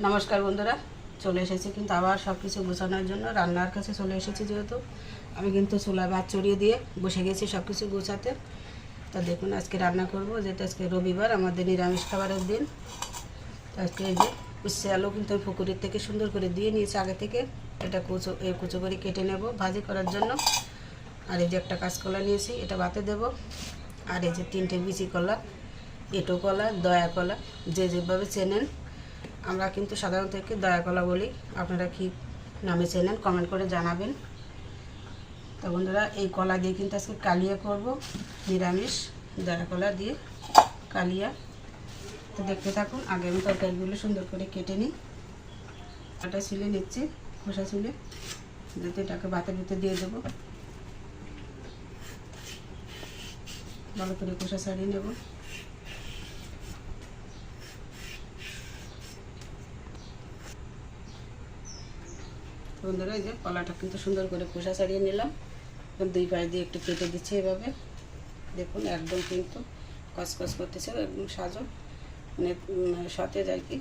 নমস্কার বন্ধুরা, চলে এসেছি কিন্তু আবার সব কিছু গোছানোর জন্য। রান্নার কাছে চলে এসেছি, যেহেতু আমি কিন্তু চুলায় ভাত চড়িয়ে দিয়ে বসে গেছি সব কিছু গোছাতে। তা দেখুন, আজকে রান্না করব, যেটা আজকে রবিবার, আমাদের নিরামিষ খাবারের দিন। আজকে এই যে উচ্ছে আলু কিন্তু আমি পুকুরের থেকে সুন্দর করে দিয়ে নিয়েছি আগে থেকে। এটা কুচো করে কেটে নেব ভাজি করার জন্য। আর এই যে একটা কাঁচকলা নিয়েছি, এটা ভাতে দেব। আর এই যে 3টে বিচি কলা, এঁটো কলা, দয়া কলা, যে যেভাবে চেনেন। আমরা কিন্তু সাধারণত একে দয়া কলা বলি, আপনারা কি নামে চেনেন কমেন্ট করে জানাবেন। তো বন্ধুরা, এই কলা দিয়ে কিন্তু আজকে কালিয়া করব, নিরামিষ দয়া কলা দিয়ে কালিয়া। তো দেখতে থাকুন। আগে আমি তরকারিগুলো সুন্দর করে কেটে নিই। এটা ছিলে নিচ্ছি, খোসা ছিলে, যাতে এটাকে ভাতের ভিতরে দিয়ে দেবো। ভালো করে খোসা ছাড়িয়ে নেব। বন্ধুরা, এই যে কলাটা কিন্তু সুন্দর করে খোসা ছাড়িয়ে নিলাম। দুই পায়ে দিয়ে একটু কেটে দিচ্ছি এভাবে। দেখুন, একদম কিন্তু কসকস করতেছে, একদম সাজো, মানে সতেজ আর কি।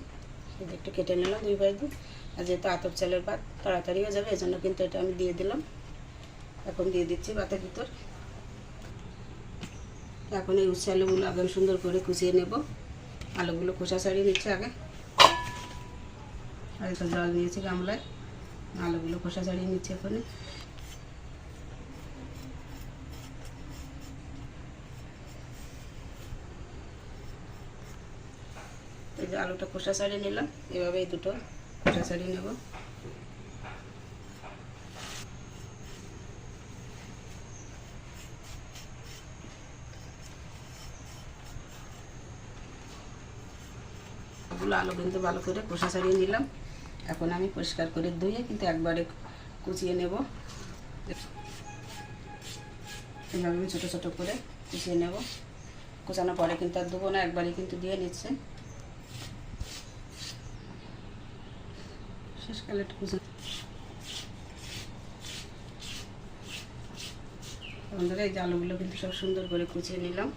একটু কেটে নিলাম দুই পায়ে দিয়ে। আর যেহেতু আতপ চালের ভাত তাড়াতাড়ি হয়ে যাবে, এজন্য কিন্তু এটা আমি দিয়ে দিলাম। এখন দিয়ে দিচ্ছি ভাতের ভিতর। এখন এই উচ্ছে আলুগুলো আগে সুন্দর করে কুচিয়ে নেব। আলুগুলো খোসা ছাড়িয়ে নিচ্ছে আগে। আর একটু জল নিয়েছি গামলায়, আলুগুলো খোসা ছাড়িয়ে নিচ্ছে এখানে। এই যে আলুটা খোসা ছাড়িয়ে নিলাম, এভাবে এই দুটো খোসা ছাড়িয়ে নেব। আলু কিন্তু ভালো করে খোসা ছাড়িয়ে নিলাম। এখন আমি পরিষ্কার করে ধুয়ে কিন্তু একবারে কুচিয়ে নেব। এভাবে আমি ছোটো ছোটো করে কুচিয়ে নেব। কুচানোর পরে কিন্তু আর দেবো না, একবারই কিন্তু দিয়ে নিচ্ছে। শেষকালে একটু কুচি। বন্ধুরা, এই যে আলুগুলো কিন্তু সব সুন্দর করে কুচিয়ে নিলাম।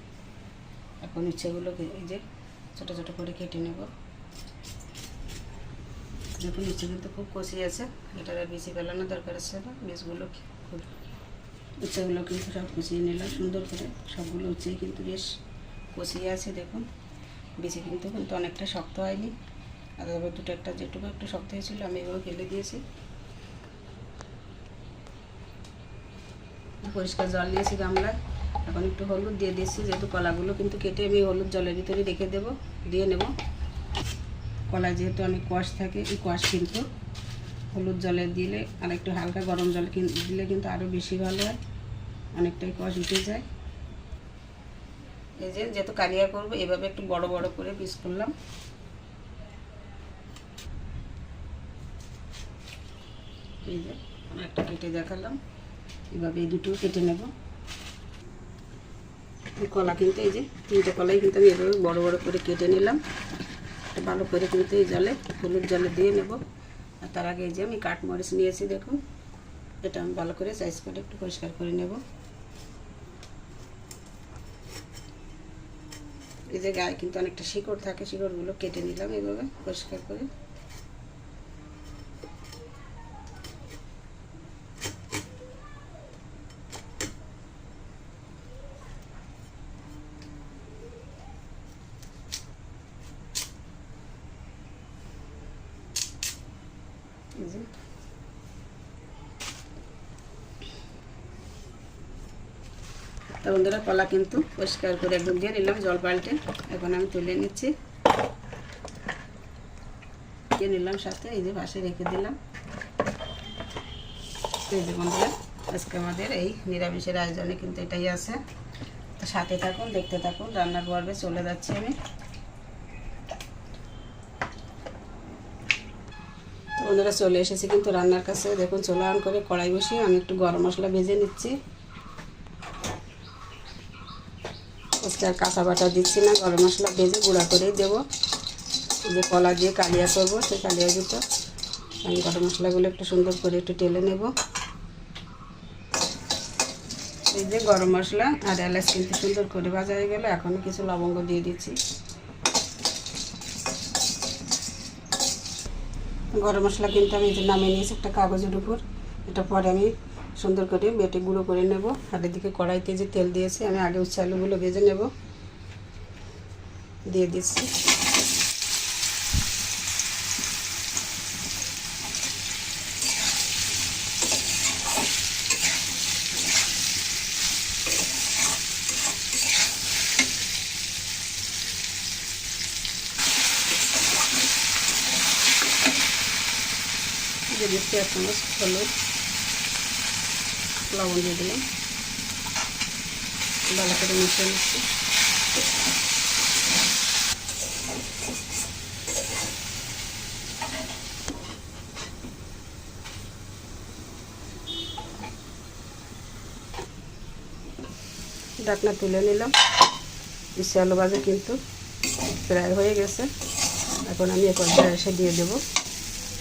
এখন ইচ্ছেগুলোকে এই যে ছোটো ছোটো করে কেটে নেব। দেখুন, নিচে কিন্তু খুব কষি আছে, এটার আর বেশি ফেলানোর দরকার আছে না। বীজগুলো খুব, উচ্ছেগুলো কিন্তু সব কুচিয়ে নিলাম সুন্দর করে। সবগুলো উচ্ছেই কিন্তু বেশ কষিয়ে আছে। দেখুন, বেশি কিন্তু অনেকটা শক্ত হয়নি। আর তবে দুটো একটা যেটুকু একটু শক্ত হয়েছিল আমি এগুলো ফেলে দিয়েছি। পরিষ্কার জল নিয়েছি গামলায়। এখন একটু হলুদ দিয়ে দিয়েছি, যেহেতু কলাগুলো কিন্তু কেটে আমি হলুদ জলের ভিতরে রেখে দেবো, দিয়ে নেব। কলায় যেহেতু অনেক কোয়াশ থাকে, এই কোয়াশ কিন্তু হলুদ জলে দিলে আর একটু হালকা গরম জল দিলে কিন্তু আরও বেশি ভালো হয়, অনেকটাই কোয়াশ উঠে যায়। এই যে যেহেতু কালিয়া করবো, এভাবে একটু বড় বড় করে পিস করলাম। এই যে একটা কেটে দেখালাম, এভাবে এই দুটো কেটে নেব। কলা কিন্তু এই যে 3টে কলাই কিন্তু আমি এভাবে বড় বড় করে কেটে নিলাম। ভালো করে কিন্তু এই জলে, হলুদ জলে দিয়ে নেব। আর তার আগে এই যে আমি কাঠমরিচ নিয়েছি, দেখুন, এটা আমি ভালো করে সাইজ করে একটু পরিষ্কার করে নেব। এই যে গায়ে কিন্তু অনেকটা শিকড় থাকে, শিকড়গুলো কেটে নিলাম এইভাবে পরিষ্কার করে। তো বন্ধুরা, কলা কিন্তু পরিষ্কার করে একদম দিয়ে নিলাম জল পাল্টে। এখন আমি তুলে নিচ্ছি, দিয়ে নিলাম সাথে, এই যে পাশে রেখে দিলাম। এই যে বন্ধুরা, আজকে আমাদের এই নিরামিষের আয়োজনে কিন্তু এটাই আছে। তো সাথে থাকুন, দেখতে থাকুন। রান্নার পর্বে চলে যাচ্ছি আমি। বন্ধুরা, চলে এসেছি কিন্তু রান্নার কাছে। দেখুন, চুলা অন করে কড়াই বসিয়ে আমি একটু গরম মশলা ভেজে নিচ্ছি। আজকে আর কাঁচা বাটা দিচ্ছি না, গরম মশলা ভেজে গুঁড়া করেই দেবো। যে কলা দিয়ে কালিয়া করবো, সেই কালিয়ার ভিতর আমি গরম মশলাগুলো একটু সুন্দর করে একটু টেলে নেব। এই যে গরম মশলা আর এলাচ কিন্তু সুন্দর করে ভাজা হয়ে গেল। এখন কিছু লবঙ্গ দিয়ে দিচ্ছি। গরম মশলা কিন্তু আমি যে নামিয়ে নিয়েছি একটা কাগজের উপর। এটা পরে আমি সুন্দর করে বেটে গুঁড়ো করে নেব। আর এদিকে কড়াইতে যে তেল দিয়েছি আমি আগে উচ্ছে আলুগুলো ভেজে নেব। দিয়ে দিচ্ছি। দিয়ে দিচ্ছি 1 চামচ হলুদ, লবণ দিয়ে দিলাম, ভালো করে মিশিয়ে নিচ্ছি। ঢাকনা তুলে নিলাম। উচ্ছে আলু ভাজা কিন্তু প্রায় হয়ে গেছে। এখন আমি এক পর্যায়ে এসে দিয়ে দেবো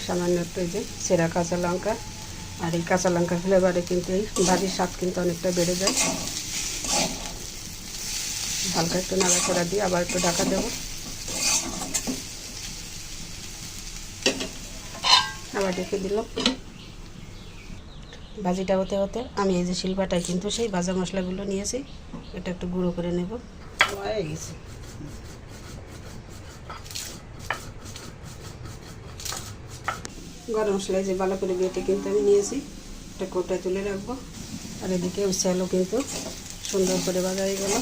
সামান্য একটু যে সেরা কাঁচা লঙ্কা। আর এই কাঁচা লঙ্কার ফ্লেভারে কিন্তু এই ভাজির স্বাদ কিন্তু অনেকটা বেড়ে যায়। হালকা একটু নাড়াচাড়া দিয়ে আবার একটু ঢাকা দেবো। আবার ঢেকে দিলাম। ভাজিটা হতে হতে আমি এই যে শিলপাটায় কিন্তু সেই ভাজা মশলাগুলো নিয়েছি, এটা একটু গুঁড়ো করে নেব। হয়ে গেছে। গরম মশলা যে ভালো করে বেটে কিন্তু আমি নিয়েছি, এটা কোটায় তুলে রাখবো। আর এদিকে উচ্ছে আলু কিন্তু সুন্দর করে ভাজা হয়ে গেল।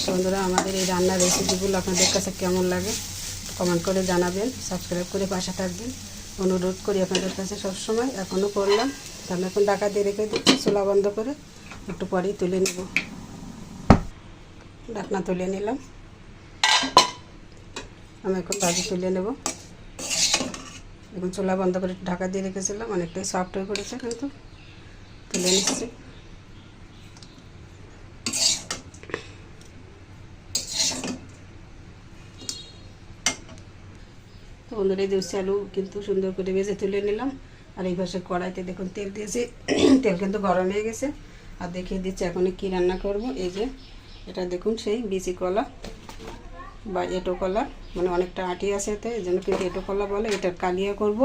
বন্ধুরা, আমাদের এই রান্নার রেসিপিগুলো আপনাদের কাছে কেমন লাগে কমেন্ট করে জানাবেন, সাবস্ক্রাইব করে পাশে থাকবেন অনুরোধ করি আপনাদের কাছে সবসময়। এখনও করলাম, তাহলে এখন ঢাকা দিয়ে রেখে দিচ্ছি চুলা বন্ধ করে, একটু পরেই তুলে নেব। ঢাকনা তুলে নিলাম। আমি এখন ভাজি তুলে নেব। এখন চুলা বন্ধ করে ঢাকা দিয়ে রেখেছিলাম, অনেকটাই সফট হয়ে পড়েছে, কিন্তু তুলে নিচ্ছি। তো বন্ধুরা, এই উচ্ছে আলু কিন্তু সুন্দর করে ভেজে তুলে নিলাম। আর এই পাশে কড়াইতে দেখুন তেল দিয়েছি, তেল কিন্তু গরম হয়ে গেছে। আর দেখিয়ে দিচ্ছি এখন কি রান্না করব। এই যে এটা দেখুন সেই বিচি কলা বা এঁটো কলা, মানে অনেকটা আটি আছে এতে, এই জন্য কিন্তু এঁটো কলা বলে। এটার কালিয়া করব,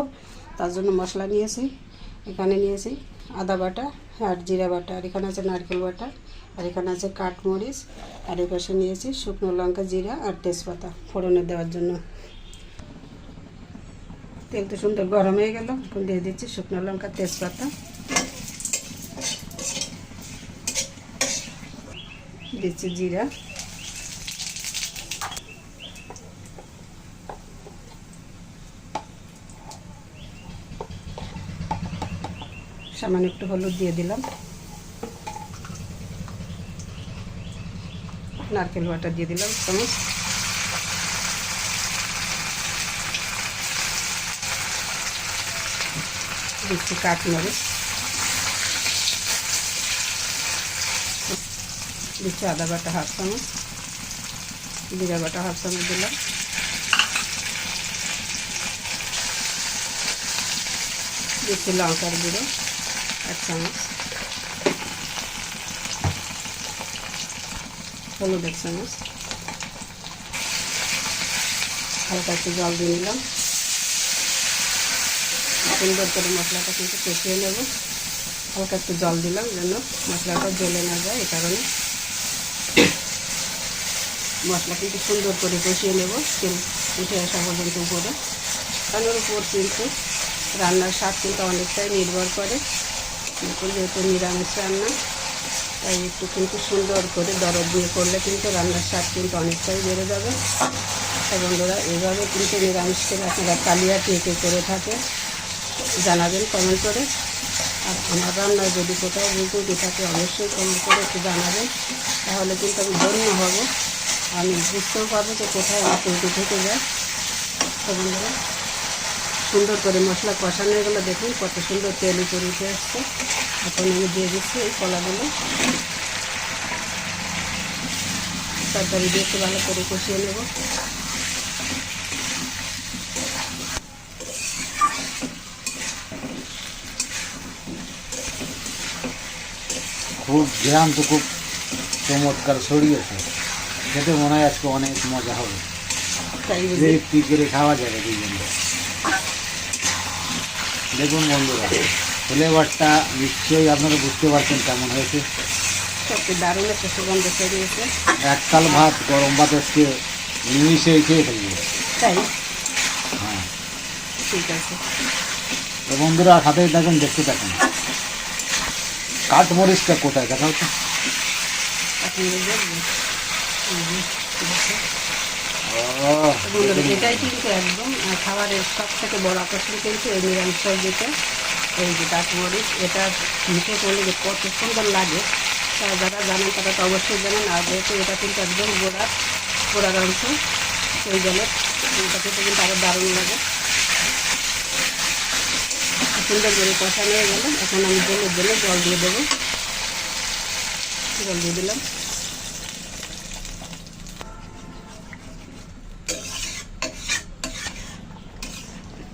তার জন্য মশলা নিয়েছি। এখানে নিয়েছি আদা বাটা আর জিরা বাটা, আর এখানে আছে নারকেল বাটা, আর এখানে আছে কাঠমরিচ, আর এই পাশে নিয়েছি শুকনো লঙ্কা, জিরা আর তেজপাতা ফোড়নে দেওয়ার জন্য। তেল তো সুন্দর গরম হয়ে গেল, এখন দিয়ে দিচ্ছি শুকনো লঙ্কা, তেজপাতা, দিচ্ছি জিরা, সামান্য একটু হলুদ দিয়ে দিলাম, নারকেল বাটা দিয়ে দিলাম চামচ, দিচ্ছি কাঠমরিচ, দিচ্ছি আদা বাটা হাফ চামচ, জিরা বাটা হাফ চামচ দিলাম, দিচ্ছি লঙ্কার গুঁড়ো 1 চামচ, হলুদ 1 চামচ, হালকা একটু জল দিয়ে নিলাম। সুন্দর করে মশলাটা কিন্তু কষিয়ে নেব। হালকা একটু জল দিলাম যেন মশলাটা জ্বলে না যায়, এই কারণে মশলা কিন্তু সুন্দর করে কষিয়ে নেব তেল উঠে আসা পর্যন্ত উপরে। রান্নার উপর কিন্তু রান্নার স্বাদ কিন্তু অনেকটাই নির্ভর করে, কিন্তু যেহেতু নিরামিষ রান্না তাই একটু কিন্তু সুন্দর করে দরদ দিয়ে করলে কিন্তু রান্নার স্বাদ কিন্তু অনেকটাই বেড়ে যাবে। তাই বন্ধুরা, এইভাবে কিন্তু নিরামিষ করে আপনারা কালিয়া কে করে থাকে জানাবেন কমেন্ট করে। আর আমার রান্নায় যদি কোথাও ভুল থাকে অবশ্যই কমেন্ট করে একটু জানাবেন, তাহলে কিন্তু আমি ধন্য হব, আমি বুঝতেও পারবো যে কোথায় আমার ত্রুটি থেকে যায়। তো বন্ধুরা, সুন্দর করে মশলা কষানো এগুলো দেখুন কত সুন্দর তেল উপরে উঠে আসছে। এখন আমি দিয়ে দিচ্ছি এই কলাগুলো, তরকারি দিয়ে একটু ভালো করে কষিয়ে নেব। খুব ঘ্রাণ তো খুব চমৎকার ছড়িয়েছে, খেতে মনে হয় আজকে অনেক মজা হবে। তাই যে বুঝি। কি করে খাওয়া যাবে দুজনে। দেখুন বন্ধুরা, ফ্লেভারটা নিশ্চয়ই আপনারা বুঝতে পারছেন কেমন হয়েছে। সত্যি দারুণ একটা সুগন্ধ ছড়িয়েছে। এক থাল ভাত, গরম ভাত আজকে নিমিশে খেয়ে ফেলবে। তাই হ্যাঁ, ঠিক আছে। তো বন্ধুরা সাথেই দেখুন, দেখতে থাকুন। কাঠমরিচটা কোথায় দেখা হচ্ছে? আপনি দেখবেন। ও, বন্ধুরা এটাই কিন্তু একদম খাবারের সব থেকে বড় আকর্ষণ কিন্তু এই নিরামিষ সবজিতে এই যে কাঠমরিচ, এটা মুখে করলে যে কত সুন্দর লাগে তারা যারা জানেন তারা তো অবশ্যই জানেন। আর যেহেতু এটা কিন্তু একদম গোড়ার অংশ ওই জলের, এটা খেতে কিন্তু আরও দারুণ লাগে। সুন্দর করে কষানো হয়ে গেল। এখন আমি জলের জন্য জল দিয়ে দেবো। জল দিয়ে দিলাম।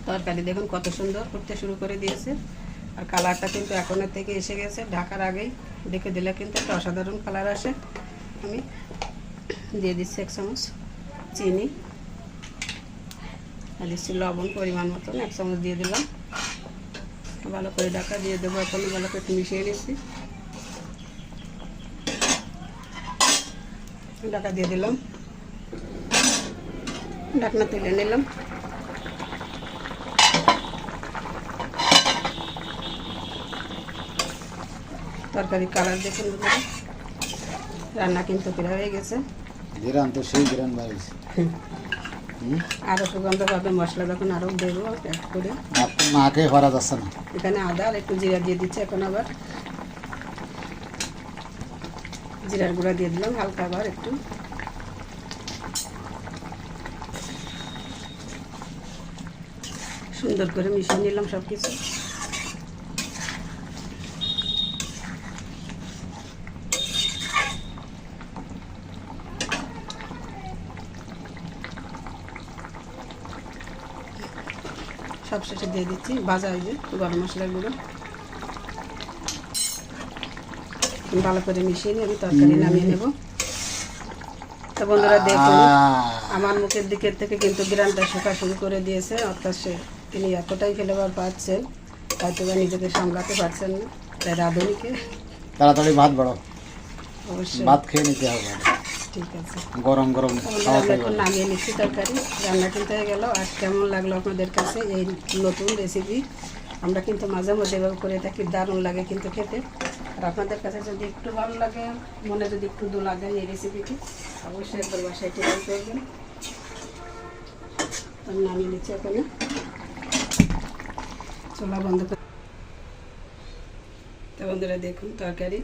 তরকারি দেখুন কত সুন্দর করতে শুরু করে দিয়েছে, আর কালারটা কিন্তু এখনের থেকে এসে গেছে। ঢাকার আগেই দেখে দিলে কিন্তু একটা অসাধারণ কালার আসে। আমি দিয়ে দিচ্ছি 1 চামচ চিনি, আর দিচ্ছি লবণ পরিমাণ মতন 1 চামচ দিয়ে দিলাম। ভালো করে ঢাকা দিয়ে দেবো। এখন ভালো করে একটু মিশিয়ে নিচ্ছি। ঢাকা দিয়ে দিলাম, ঢাকনা তুলে নিলাম। তরকারি কালার দেখুন বন্ধুরা, রান্না কিন্তু প্রায় হয়ে গেছে। ঘেরান তো সেই ঘেরান বাইরেছে। আরও সুগন্ধ পাবে। মশলা দেখুন আরও দেবো অ্যাড করে। আপনার না খেয়ে পারা যাচ্ছে না। এখানে আদা আর একটু জিরা দিয়ে দিচ্ছি। এখন আবার জিরার গুঁড়া দিয়ে দিলাম হালকা, আবার একটু। সুন্দর করে মিশিয়ে নিলাম সব কিছু। সবশেষে দিয়ে দিচ্ছি ভাজা ওই যে গরম মশলার গুঁড়ো। ভালো করে মিশিয়ে নিয়ে আমি তরকারি নামিয়ে নেব। তো বন্ধুরা দেখুন, আমার মুখের দিকের থেকে কিন্তু গ্রানটা শোকা শুরু করে দিয়েছে। অর্থাৎ তিনি এতটাই ফ্লেভার পাচ্ছেন, হয়তো বা নিজেকে সামলাতে পারছেন না। তাই রাঁধুনিকে তাড়াতাড়ি ভাত বাড়ো, অবশ্যই ভাত খেয়ে নিতে হবে। ঠিক আছে। গরম গরম আমরা এখন নামিয়ে নিচ্ছি তরকারি। রান্না কিন্তু হয়ে গেল। আর কেমন লাগলো আপনাদের কাছে এই নতুন রেসিপি? আমরা কিন্তু মাঝে মধ্যে এভাবে করে থাকি, দারুণ লাগে কিন্তু খেতে। আর আপনাদের কাছে যদি একটু ভালো লাগে, মনে যদি একটু দোলা দেয় এই রেসিপিটি, অবশ্যই একবার বাসায় ট্রাই করবেন। আমি নামিয়ে নিচ্ছি এখানে, চুলা বন্ধ করে। তো বন্ধুরা দেখুন তরকারি,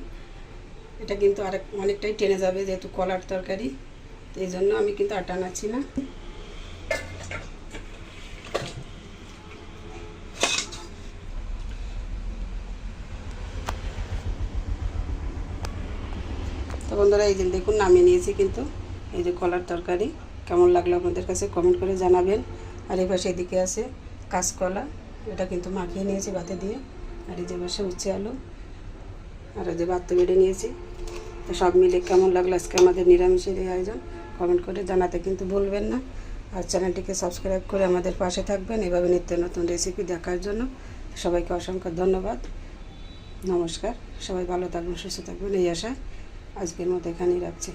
এটা কিন্তু অনেকটাই টেনে যাবে যেহেতু কলার তরকারি, তো এই জন্য আমি কিন্তু আর টানাচ্ছি না। তো বন্ধুরা এই যে দেখুন নামিয়ে নিয়েছি কিন্তু এই যে কলার তরকারি। কেমন লাগলো আপনাদের কাছে কমেন্ট করে জানাবেন। আর এই পাশে এদিকে আছে কাঁচকলা, এটা কিন্তু মাখিয়ে নিয়েছি ভাতে দিয়ে। আর এই যে পাশে উচ্ছে আলু, আর এই যে ভাত তো বেড়ে নিয়েছি। তো সব মিলে কেমন লাগলো আজকে আমাদের নিরামিষের এই আয়োজন, কমেন্ট করে জানাতে কিন্তু ভুলবেন না। আর চ্যানেলটিকে সাবস্ক্রাইব করে আমাদের পাশে থাকবেন এভাবে নিত্য নতুন রেসিপি দেখার জন্য। সবাইকে অসংখ্য ধন্যবাদ, নমস্কার। সবাই ভালো থাকবেন, সুস্থ থাকবেন এই আশায় আজকের মতো এখানেই রাখছি।